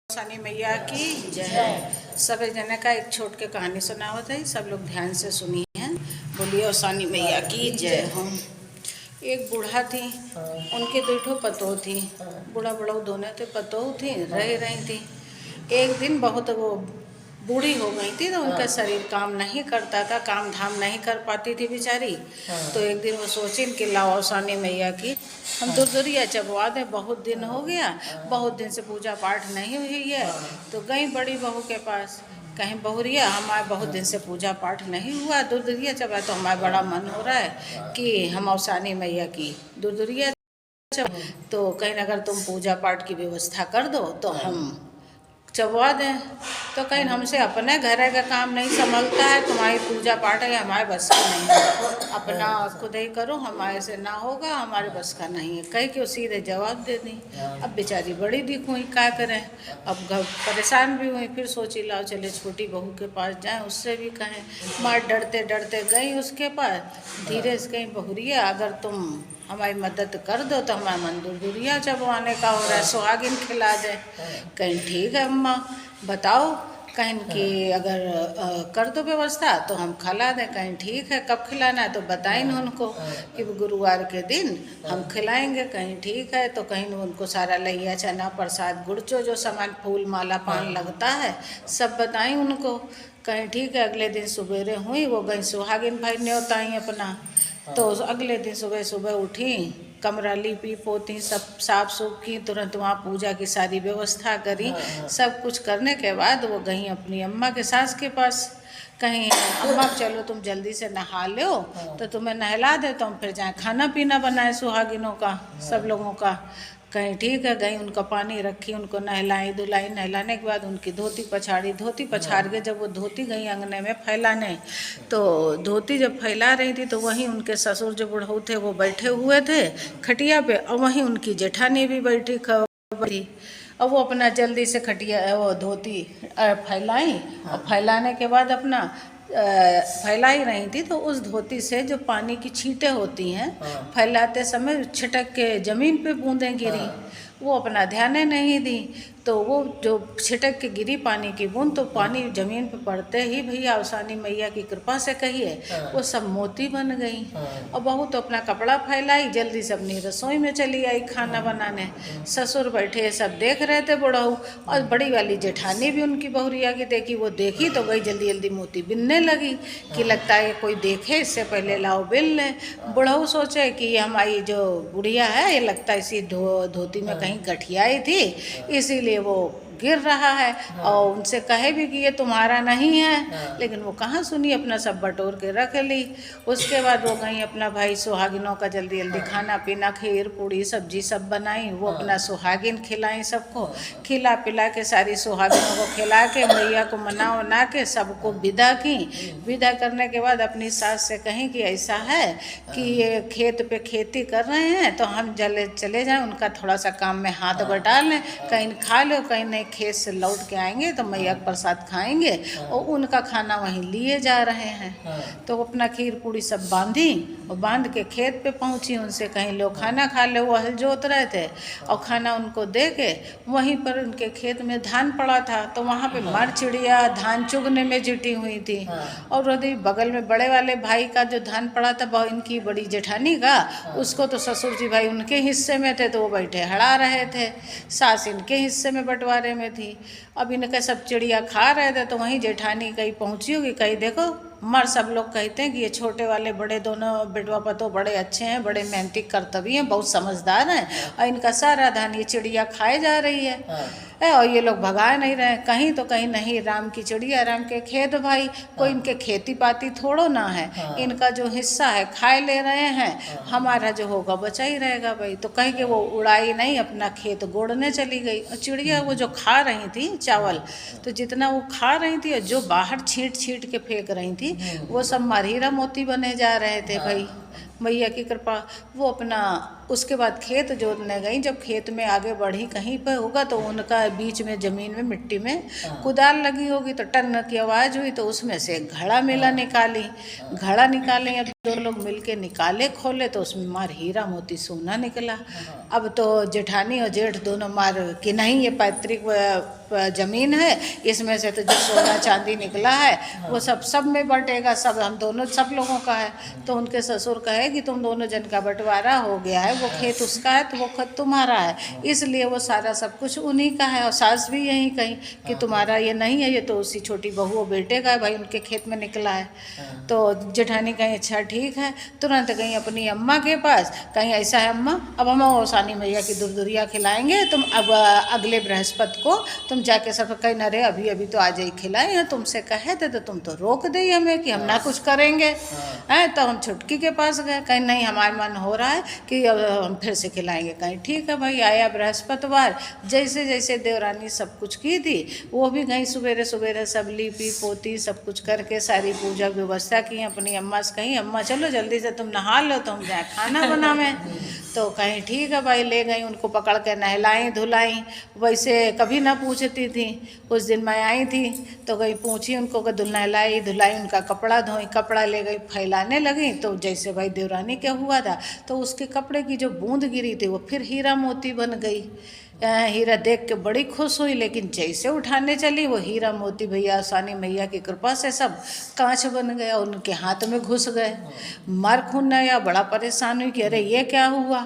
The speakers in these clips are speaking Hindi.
सानी मैया की जय। सब जने का एक छोट के कहानी सुनावत है, सब लोग ध्यान से सुनिए हैं। बोलिए सानी मैया की जय। हम एक बूढ़ा थी, उनके दो पतोह थी। बूढ़ा बूढ़ा दोनों थे, पतोह थी, रह रही थी। एक दिन बहुत वो बूढ़ी हो गई थी तो उनका शरीर काम नहीं करता था, काम धाम नहीं कर पाती थी बेचारी। तो एक दिन वो सोची कि लाओ सानी मैया की हम दुर्दुरिया चबवा दें, बहुत दिन हो गया, बहुत दिन से पूजा पाठ नहीं हुई है। तो गई बड़ी बहू के पास, कहीं बहुरिया हमारे बहुत दिन से पूजा पाठ नहीं हुआ, दुर्दुरिया चबा तो हमारा बड़ा मन हो रहा है कि हम सानी मैया की दुर्दुरिया। तो कहीं अगर तुम पूजा पाठ की व्यवस्था कर दो तो हम चबवा दें। तो कहीं हमसे अपने घर का काम नहीं संभलता है, तुम्हारी पूजा पाठ है हमारे बस का नहीं है, अपना खुद ही करो, हमारे से ना होगा, हमारे बस का नहीं है। कह के सीधे जवाब दे दी। अब बेचारी बड़ी दिख हुई, क्या करें, अब घर परेशान भी हुई। फिर सोची लाओ चले छोटी बहू के पास जाएं, उससे भी कहें। माँ डरते डरते गई उसके पास, धीरे से कहीं बहुरिया अगर तुम हमारी मदद कर दो तो हमारा मन दुर्दुरिया चबवाने का हो रहा है, सुहागिन खिला दे। कहीं ठीक है अम्मा बताओ, कहीं कि अगर कर दो व्यवस्था तो हम खिला दें। कहीं ठीक है, कब खिलाना है तो बताएं उनको कि गुरुवार के दिन हम खिलाएंगे। कहीं ठीक है, तो कहीं उनको सारा लैया चना प्रसाद गुड़चो जो सामान फूल माला पान लगता है सब बताएं उनको। कहीं ठीक है, अगले दिन सवेरे हुई, वो गई सुहागिन भाई न्योताई अपना। तो अगले दिन सुबह सुबह उठी, कमरा लीपी पोती, सब साफ सूफ की, तुरंत वहाँ पूजा की सारी व्यवस्था करी। सब कुछ करने के बाद वो गई अपनी अम्मा के सास के पास। कहीं अम्मा चलो तुम जल्दी से नहा लो तो तुम्हें नहला दे, तो हम फिर जाए खाना पीना बनाए सुहागिनों का सब लोगों का। कहीं ठीक है, गई उनका पानी रखी, उनको नहलाई धुलाई। नहलाने के बाद उनकी धोती पछाड़ी, धोती पछाड़ के जब वो धोती गई अंगने में फैलाने, तो धोती जब फैला रही थी तो वहीं उनके ससुर जो बुढ़ऊ थे वो बैठे हुए थे खटिया पे, और वहीं उनकी जेठानी भी बैठी थी। और वो अपना जल्दी से खटिया वो धोती फैलाई, और फैलाने के बाद अपना फैला ही रही थी तो उस धोती से जो पानी की छींटें होती हैं फैलाते समय छिटक के ज़मीन पे बूंदें गिरी। वो अपना ध्यान नहीं दी, तो वो जो छिटक के गिरी पानी की बूंद, तो पानी ज़मीन पे पड़ते ही भैया सानी मैया की कृपा से कहिए वो सब मोती बन गई। और बहू तो अपना कपड़ा फैलाई, जल्दी से अपनी रसोई में चली आई खाना बनाने। ससुर बैठे सब देख रहे थे बुढ़ऊ, और बड़ी वाली जेठानी भी उनकी बहुरिया की देखी, वो देखी तो गई जल्दी जल्दी मोती बिनने लगी कि लगता है कोई देखे इससे पहले लाओ बिन लें। बुढ़ऊ सोचे कि हमारी जो बुढ़िया है ये लगता है इसी धोती में कहीं गठियाई थी, इसीलिए वो गिर रहा है। और उनसे कहे भी कि ये तुम्हारा नहीं है, लेकिन वो कहाँ सुनी, अपना सब बटोर के रख ली। उसके बाद वो गई अपना भाई सुहागिनों का जल्दी जल्दी खाना पीना, खीर पूड़ी सब्जी सब बनाई, वो अपना सुहागिन खिलाई सबको। खिला पिला के सारी सुहागिनों को खिला के मैया को मना वना के सबको विदा की। विदा करने के बाद अपनी सास से कहीं कि ऐसा है कि ये खेत पे खेती कर रहे हैं तो हम चले जाएं, उनका थोड़ा सा काम में हाथ बटा लें, कहीं खा लो, कहीं नहीं खेत से लौट के आएंगे तो मैया का प्रसाद खाएंगे, और उनका खाना वहीं लिए जा रहे हैं। तो अपना खीर पूड़ी सब बांधी और बांध के खेत पे पहुंची, उनसे कहीं लो खाना खा लो, वो हल जोत रहे थे, और खाना उनको दे के वहीं पर उनके खेत में धान पड़ा था, तो वहाँ पे मर चिड़िया धान चुगने में जुटी हुई थी। और वही बगल में बड़े वाले भाई का जो धान पड़ा था इनकी बड़ी जेठानी का, उसको तो ससुर जी भाई उनके हिस्से में थे तो वो बैठे हड़ा रहे थे, सास इनके हिस्से में बंटवारे में थी। अब इनके सब चिड़िया खा रहे थे, तो वहीं जेठानी कहीं पहुंची होगी, कहीं देखो मर सब लोग कहते हैं कि ये छोटे वाले बड़े दोनों बेटवा पतो बड़े अच्छे हैं, बड़े मेहनती कर्तव्य हैं, बहुत समझदार हैं, और इनका सारा धान ये चिड़िया खाए जा रही है। और ये लोग भगा नहीं रहे, कहीं तो कहीं नहीं, राम की चिड़िया राम के खेत भाई, कोई इनके खेती पाती थोड़ो ना है, इनका जो हिस्सा है खाए ले रहे हैं, हमारा जो होगा बचा ही रहेगा भाई। तो कहीं के वो उड़ाई नहीं, अपना खेत गोड़ने चली गई। और चिड़िया वो जो खा रही थी चावल, तो जितना वो खा रही थी और जो बाहर छींट छींट के फेंक रही थी वो सब हीरा मोती बने जा रहे थे भाई। मैया की कृपा। वो अपना उसके बाद खेत जोतने गई। जब खेत में आगे बढ़ी कहीं पर होगा तो उनका बीच में ज़मीन में मिट्टी में कुदाल लगी होगी तो टन की आवाज़ हुई तो उसमें से एक घड़ा मिला। निकाली घड़ा निकाले, अब दोनों लोग मिलके निकाले, खोले तो उसमें मार हीरा मोती सोना निकला। अब तो जेठानी और जेठ दोनों मार कि नहीं ये पैतृक ज़मीन है, इसमें से तो जो सोना चांदी निकला है वो सब में बटेगा, सब हम दोनों सब लोगों का है। तो उनके ससुर कहे कि तुम दोनों जन का बंटवारा हो गया है, वो खेत उसका है तो वो खेत तुम्हारा है, इसलिए वो सारा सब कुछ उन्हीं का है। और सास भी यही कही कि तुम्हारा ये नहीं है, ये तो उसी छोटी बहू और बेटे का है, भाई उनके खेत में निकला है। तो जेठानी कहीं अच्छा ठीक है, तुरंत गई अपनी अम्मा के पास, कहीं ऐसा है अम्मा अब हम ओसानी मैया की दुरदुरिया खिलाएंगे, तुम अब अगले बृहस्पति को तुम जाके सब कहीं न रे अभी अभी तो आज ही खिलाए हैं, तुमसे कहे थे तो तुम तो रोक दी हमें कि हम ना कुछ करेंगे हैं। तो हम छुटकी के पास गए, कहीं नहीं हमारा मन हो रहा है कि अब हम फिर से खिलाएंगे। कहीं ठीक है भाई। आया बृहस्पतिवार, जैसे जैसे देवरानी सब कुछ की थी वो भी गई सवेरे सवेरे सब लीपी पोती सब कुछ करके सारी पूजा व्यवस्था की। अपनी अम्मा से कहीं अम्मा चलो जल्दी से तुम नहा लो तो हम जाए खाना बनावें। तो कहीं ठीक है भाई, ले गई उनको पकड़ के नहलाई धुलाई। वैसे कभी ना पूछती थी, उस दिन मैं आई थी तो गई पूछी उनको कि नहलाई धुलाई, उनका कपड़ा धोई, कपड़ा ले गई फैलाने लगी तो जैसे भाई देवरानी क्या हुआ था तो उसके कपड़े की जो बूंद गिरी थी वो फिर हीरा मोती बन गई। हीरा देख के बड़ी खुश हुई, लेकिन जैसे उठाने चली वो हीरा मोती भैया ओसानी मैया की कृपा से सब कांच बन गया, उनके हाथ में घुस गए। मार खून आया, बड़ा परेशान हुई कि अरे ये क्या हुआ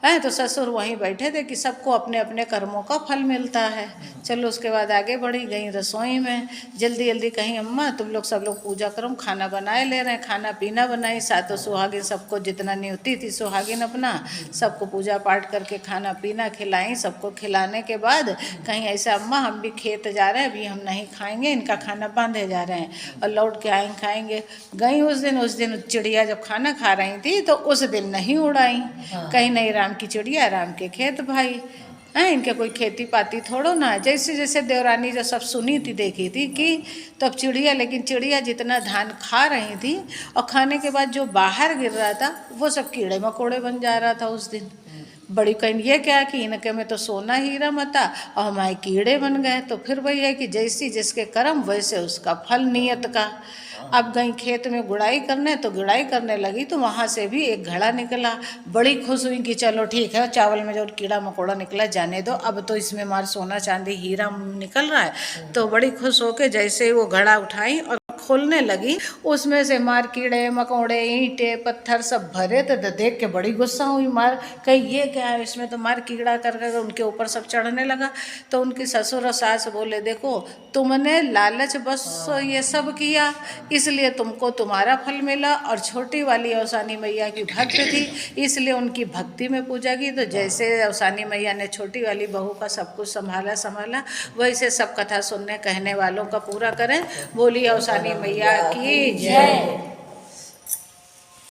है। तो ससुर वहीं बैठे थे कि सबको अपने अपने कर्मों का फल मिलता है। चलो उसके बाद आगे बढ़ी, गई रसोई में जल्दी जल्दी, कहीं अम्मा तुम लोग सब लोग पूजा करो, खाना बनाए ले रहे हैं, खाना पीना बनाई, सातों सुहागिन सबको जितना न्योती थी सुहागिन अपना सबको पूजा पाठ करके खाना पीना खिलाई। सबको खिलाने के बाद कहीं ऐसा अम्मा हम भी खेत जा रहे हैं, अभी हम नहीं खाएंगे, इनका खाना बांधे जा रहे हैं और लौट के आएंगे खाएंगे। गई उस दिन चिड़िया जब खाना खा रही थी तो उस दिन नहीं उड़ाई, कहीं नहीं राम की चिड़िया राम के खेत भाई हैं, इनके कोई खेती पाती थोड़ो ना है। जैसे जैसे देवरानी जो सब सुनी थी देखी थी कि तब चिड़िया, लेकिन चिड़िया जितना धान खा रही थी और खाने के बाद जो बाहर गिर रहा था वो सब कीड़े मकोड़े बन जा रहा था उस दिन। बड़ी कहीं ये क्या कि इनके में तो सोना हीरा मता और हमारे कीड़े बन गए। तो फिर वही है कि जैसी जिसके कर्म वैसे उसका फल नियत का। अब गई खेत में गुड़ाई करने तो गुड़ाई करने लगी तो वहाँ से भी एक घड़ा निकला। बड़ी खुश हुई कि चलो ठीक है, चावल में जो कीड़ा मकोड़ा निकला जाने दो, अब तो इसमें हमारा सोना चांदी हीरा निकल रहा है। तो बड़ी खुश होके जैसे वो घड़ा उठाई और खोलने लगी, उसमें से मार कीड़े मकोड़े ईंटे पत्थर सब भरे थे। तो देख के बड़ी गुस्सा हुई, मार कहीं ये क्या है, इसमें तो मार कीड़ा कर कर उनके ऊपर सब चढ़ने लगा। तो उनकी ससुर और सास बोले देखो तुमने लालच बस ये सब किया इसलिए तुमको तुम्हारा फल मिला, और छोटी वाली ओसानी मैया की भक्त थी इसलिए उनकी भक्ति में पूजा की। तो जैसे ओसानी मैया ने छोटी वाली बहू का सब कुछ संभाला वैसे सब कथा सुनने कहने वालों का पूरा करें। बोलिए ओसानी मैया की जय।